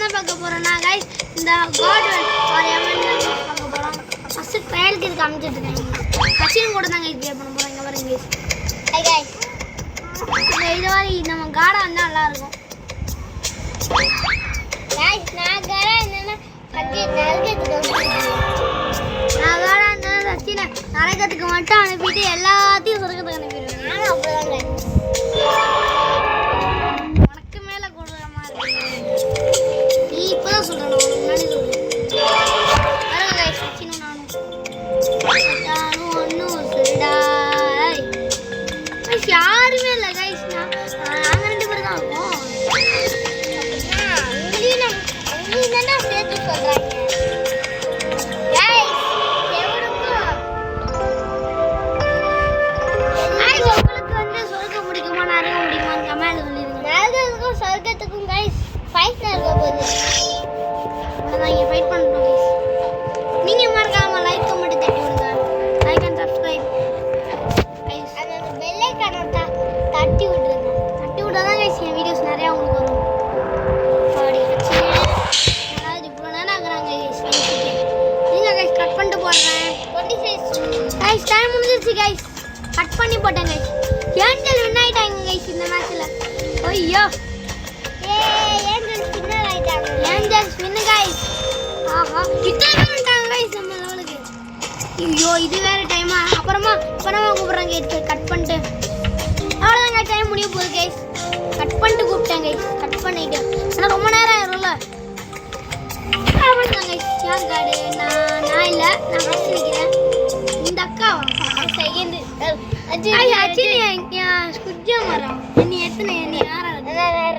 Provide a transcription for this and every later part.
என்ன பார்க்க போறோம்னா गाइस இந்த காட் और எவன் பார்க்க போறோம். ஃபர்ஸ்ட் ட்ரையலுக்கு இது காமிச்சிட்டு இருக்கேன். சச்சின் கூட தான் गाइस ப்ளே பண்ண போறோம். இங்க பாருங்க गाइस. High guys. இந்த மாதிரி நம்ம காடா இருந்தா நல்லா இருக்கும். गाइस நான் காடா என்னன்னா சச்சின் நரகத்துக்கு நான் காடா இருந்தா சச்சின் நரகத்துக்கு மட்டும் அனுப்பிட்டு எல்லாத்தையும் சொர்க்கத்துக்கு அனுப்பிடுவேன். நான் அப்படிதான் உனக்கு மேல கொடுற மாதிரி நீ இப்பதான் சொல்லணும். முன்னாடி சொல்லு பாருங்க गाइस சச்சினும் நானும் ஒன்னும் சொல்டாய் யாருமே இல்லை गाइस. நாங்கள் ரெண்டு பேரும் தான் இருக்கோம். உங்களையும் தானே சேர்த்து சொல்கிறாங்க गाइस. உங்களுக்கு வந்து சொர்க்கம் பிடிக்குமா நரகம் பிடிக்குமா கமெண்ட் சொல்லிடுங்க. நரகத்துக்கும் சொர்க்கத்துக்கும் गाइस ஃபைட் நடக்க போகுது. அதான் இங்கே ஃபைட் பண்ணுறோம் गाइस. நீங்கள் மறக்காம லைக் கமெண்ட் தட்டி விடுங்க. Like and subscribe guys. அந்த பெல் ஐகானை தட்டி விடுங்க. தட்டி விட்டாதான் गाइस என் வீடியோஸ் நிறையா உங்களுக்கு வரும். பாடி வச்சு அதாவது இவ்வளோ நேரம் ஆகுறாங்க गाइस ஃபைட்டுக்கு. நீங்கள் गाइस கட் பண்ணிட்டு போடுறேன். 26 गाइस டைம் முடிஞ்சிருச்சு गाइस. கட் பண்ணி போட்டேன் गाइस. ஏஞ்சல் வின் ஆயிட்டாங்க गाइस இந்த மேட்ச்ல. ஐயோ ஏஞ்சல் வின்னர் ஆயிட்டாங்க. Angel win guys. ஆஹா இத்தனை பேர் வந்துட்டாங்க गाइस நம்ம லெவலுக்கு. ஐயோ இது வேற டைமா. அப்புறமா கூப்பிடுறாங்க गाइस. கட் பண்ணிட்டு அவ்வளோதாங்க டைம் முடிய போகுது गाइस. கட் பண்ணிட்டு கூப்பிட்டேன் गाइस. கட் பண்ணிட்டு ஆனால் ரொம்ப நேரம் ஆயிரும்ல. அவ்வளோதான் गाइस. யார் கார்டு நான் இல்லை நான் ஃபஸ்ட் நிற்கிறேன். இந்த அக்காவா செகண்ட் குஜா மரம். நீ எத்தனை நீ யாராவது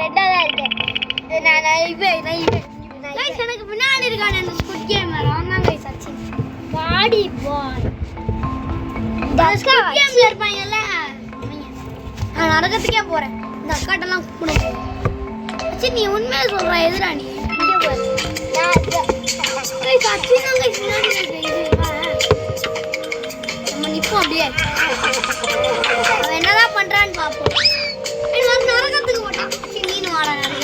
ரெட்டாக தான் இருக்கேன். நான் எனக்கு பின்னாடி இருக்கானே அந்த ஸ்குட் கேம் மரம் தான் गाइस சச்சின் பாடி பாய். ஸ்குட் கேம்ல இருப்பாங்கல்ல நான் நரகத்துக்கே போறேன். இந்த அக்காட்டெல்லாம் கூப்பிடுங்க. சச்சின் நீ உண்மையாக சொல்ற எதுடா நீ இங்கே போற சச்சின் அங்கே பின்னாடி நம்ம நிற்போம் அப்படியே. அவன் என்னதான் பண்றான்னு பார்ப்போம். நரகத்துக்கு போட்டான். நீனு வாடா நரகம்.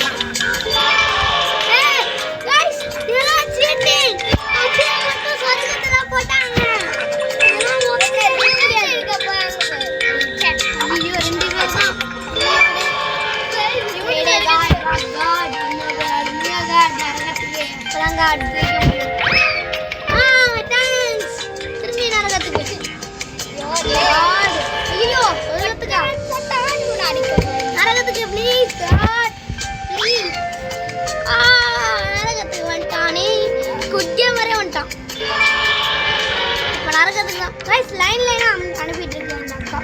நரகத்துக்கு ப்ளீஸ் காட் ப்ளீஸ். நரகத்துக்கு வந்துட்டானே குட்டிய மாதிரி வந்துட்டான். இப்போ நரகத்துக்கு தான் गाइस லைனா அனுப்பிட்டு இருக்கு அந்த அக்கா.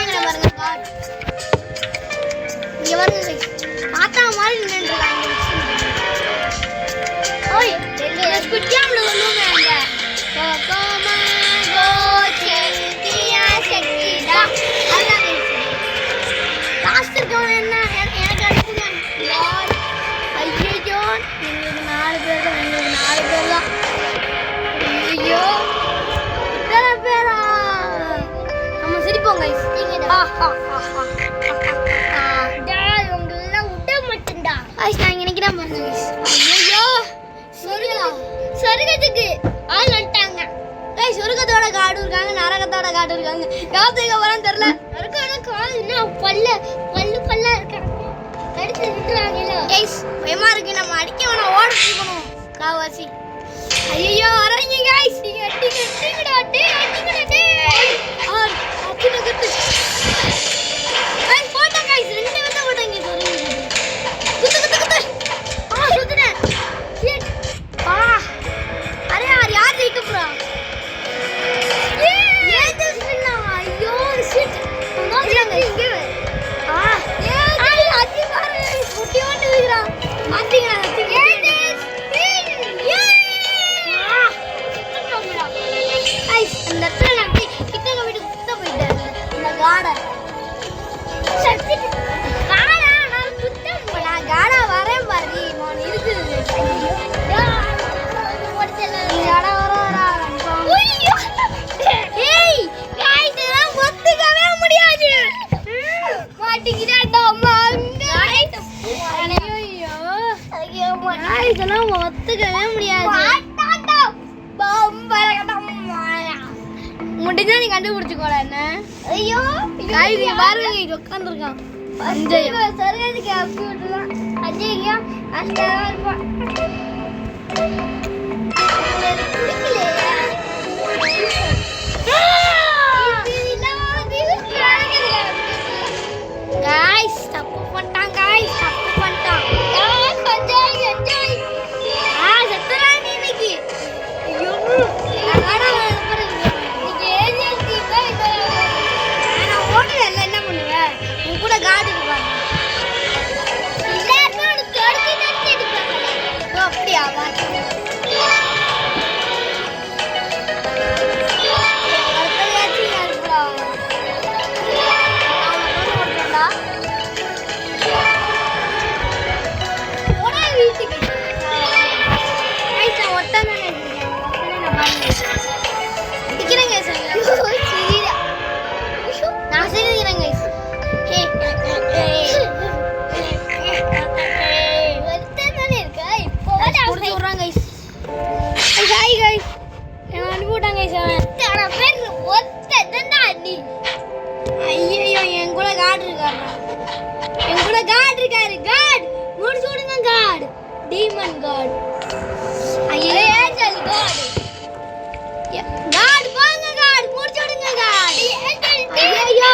இங்க பாருங்க காட் இங்க பாருங்க गाइस. பார்த்தா மாதிரி நின்னுறாங்க. ஓய் குட் கேம்ல சொல்லுங்க அந்த கோமா கோச்சே தியா சக்திடா அதான் லாஸ்ட் இருக்கவன் என்ன எனக்கு அடிச்சுங்க யார். ஐயோ எங்களுக்கு 4 பேர் தான். ஐயோ இத்தனை பேரா. நம்ம சிரிப்போம் गाइस. உங்களெல்லாம் விட மாட்டேன்டா गाइस. நான் இங்கே நிற்கிறேன் பாருங்க गाइस. ஐயோ சொர்க்கத்துக்கு ஆள் வந்துட்டாங்க गाइस. சொர்க்கத்தோட காடு இருக்காங்க நரகத்தோட காடு இருக்காங்க. யாத்துக்கு வரேன்னு தெரியல. நரகத்தோட காடு என்ன பல்லா இருக்காங்க. அடுத்து நின்றாங்கல்ல गाइस. பயமா இருக்கு. நம்ம அடிக்க வேணாம் ஓட போகணும் காவாசி. ஐயோ வரீங்க गाइस. நீங்க அடிங்கடா அடிங்க குத்து गाइस. போட்டாங்க गाइस. ரெண்டு வந்து போட்டாங்க குத்து சுத்துறேன். अरे यार यार देख पूरा ये दिस मिलना. अयो शिट இங்க हां ये आजी பாரு குட்டி வந்து விடுறா மாத்திங்கடா ये दिस வின் ये ஐஸ் அந்த இடத்துல நான் கிட்ட வீட்டு குத்த போயிட்டாங்க. இந்த இதெல்லாம் ஒத்துக்கவே முடியாது. முடிஞ்சா நீ கண்டுபிடிச்சுக்கோல என்ன. ஐயோ காய்கறி பாருங்க இங்க உட்காந்துருக்கான். சர்கத்துக்கு அப்பி விட்டுலாம் அஜய்யா அஷ்டமா இருப்பான். गाइस தப்பு பண்ணிட்டான் गाइस தப்பு பண்ணிட்டான். கொஞ்சம் என்ஜாய் செத்துறா நீ இன்னைக்கு. ஐயோ அடடா நீங்க ஏஞ்சல் டீம் நான் ஓடல என்ன பண்ணுவ உன் கூட கார்டு இருப்பாங்க. எல்லாரும் ஒரு தொடுத்தி தட்டி எடுப்பாங்க. ஓ அப்படியே வா demon god ஐயே ஏஞ்சல் god god வாங்க god முடிச்சு விடுங்க god ஐயோ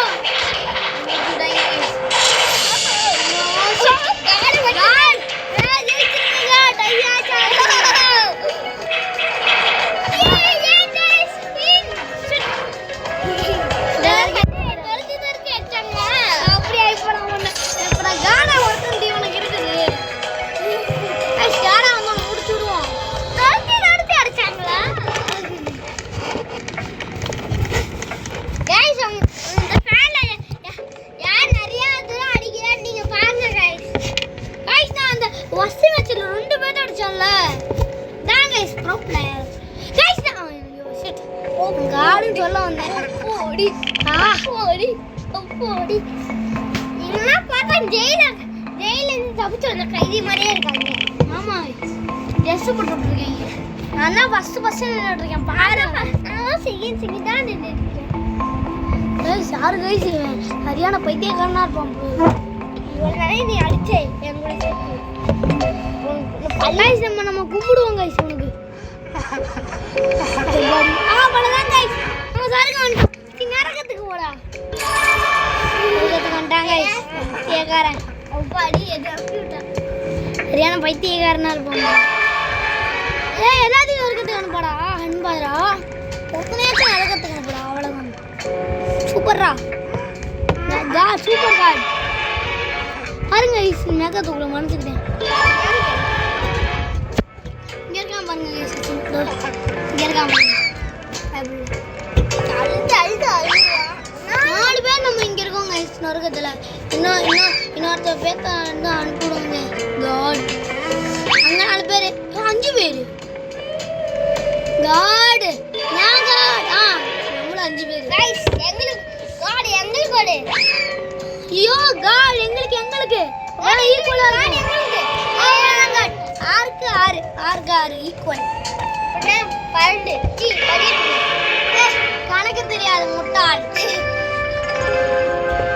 சரியான பைத்தியக்காரனா இருப்பான். நீ அடிச்சே நம்ம கும்பிடுவோம் கைஸ் உனக்கு. நரகத்துக்கு போடா பைத்தியக்காரன் சரியான பைத்தியக்காரனா இருப்பாங்க. எல்லாத்தையும் நரகத்துக்கு அனுப்பாடா அனுப்பாதரா ஒத்தனையாச்சும் நரகத்துக்கு அனுப்புடா. அவ்வளவுதான் சூப்பர்ரா சூப்பர் கார்டு பாருங்க மேக்கத்துக்குள்ள மனசுக்கிட்டேன். இங்க இருக்கான் பாருங்க இங்க இருக்கான் 4 பேர் நம்ம இங்க இருக்கோம் நரகத்துல. இன்னொருத்த பேத்த அனுப்பிடுவாங்க காட். அங்க 4 பேரு 5 பேரு காட் நான் காட் நம்மளும் 5 பேரு गाइस எங்களுக்கு காட் எங்களுக்கு காட் ஐயோ காட் எங்களுக்கு வேற ஈக்குவலா காட் எங்களுக்கு அவ்வளவுதான் காட் 6 ஈக்குவல் 12 கணக்கு தெரியாது முட்டாள்.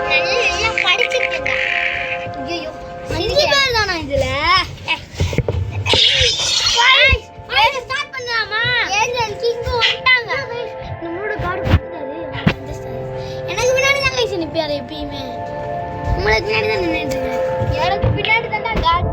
நல்லா படிச்சிருக்கேன். ஐயோ 5 பேர் தானா இதுல ஸ்டார்ட் பண்ணலாமா? ஏஞ்சல் கிங் வந்துட்டாங்க. நம்மளோட கார்டு கொடுத்தாரு எனக்கு பின்னாடி தான் கைஸ் நிப்பாரு எப்பயுமே. உங்களுக்கு பின்னாடி தான் நின்னுட்டு இருக்கேன். எனக்கு பின்னாடி தான் கார்டு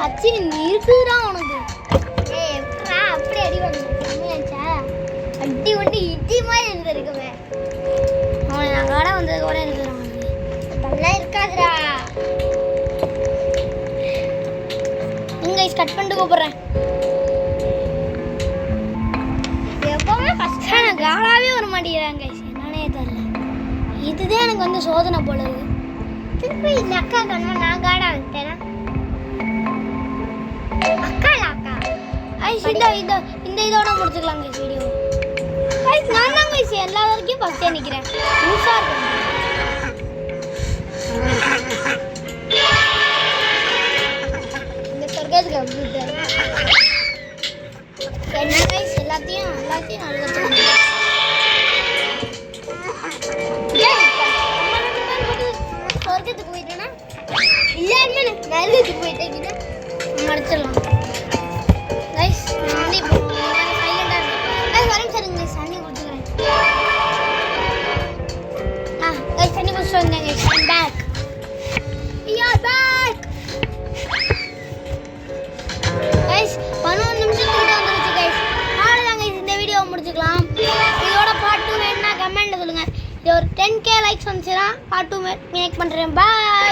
அச்சி இருக்குதுடா உனக்கு. ஏய் எப்படா அப்படி அடி வாங்கிச்சா? அடி ஒண்டி இடி மாதிரி இருந்திருக்குமே. அவன் நான் கடை வந்தது கூட இருக்குறான். அதெல்லாம் இருக்காதுடா. நீங்க கட் பண்ணிட்டு கூப்பிடுறேன். எப்பவுமே ஃபர்ஸ்ட் எனக்கு காலாவே வர மாட்டேங்கிறாங்க என்னன்னே தெரியல. இதுதான் எனக்கு வந்து சோதனை போல இருக்கு. திருப்பி இந்த அக்கா கண்ணா நான் காடா வந்துட்டேனா? அக்கா அக்கா இந்த இதோட முடிச்சுக்கலாம் guys வீடியோ. guys நான் தான் guys எல்லா வரைக்கும் ஃபர்ஸ்டே நிக்கிறேன். லூசா இருக்கு. இந்த சொர்க்கத்துக்கு அப்படியே என்ன guys எல்லாத்தையும் அழுகத்துக்கு சொர்க்கத்துக்கு போயிட்டேனா எல்லாருமே நரகத்துக்கு போயிட்டேங்கன்னா மறைச்சிடலாம். கைஸ் நான் வந்து இப்போ சைலண்டாக இருக்கேன். வரேன் சார் கைஸ் தண்ணி குடிச்சுக்கிறேன். கைஸ் தண்ணி குடிச்சிட்டு வந்தேன் guys. I'm back. Back guys 11 நிமிஷத்துக்கிட்ட வந்துருச்சு கைஸ். அவ்வளோதான் கைஸ் இந்த வீடியோவை முடிச்சுக்கலாம். இதோட பார்ட் 2 வேணும்னா கமெண்ட்டில் சொல்லுங்கள். இது ஒரு 10K லைக்ஸ் வந்துச்சுன்னா பார்ட் 2 மேக் பண்ணுறேன். பாய்.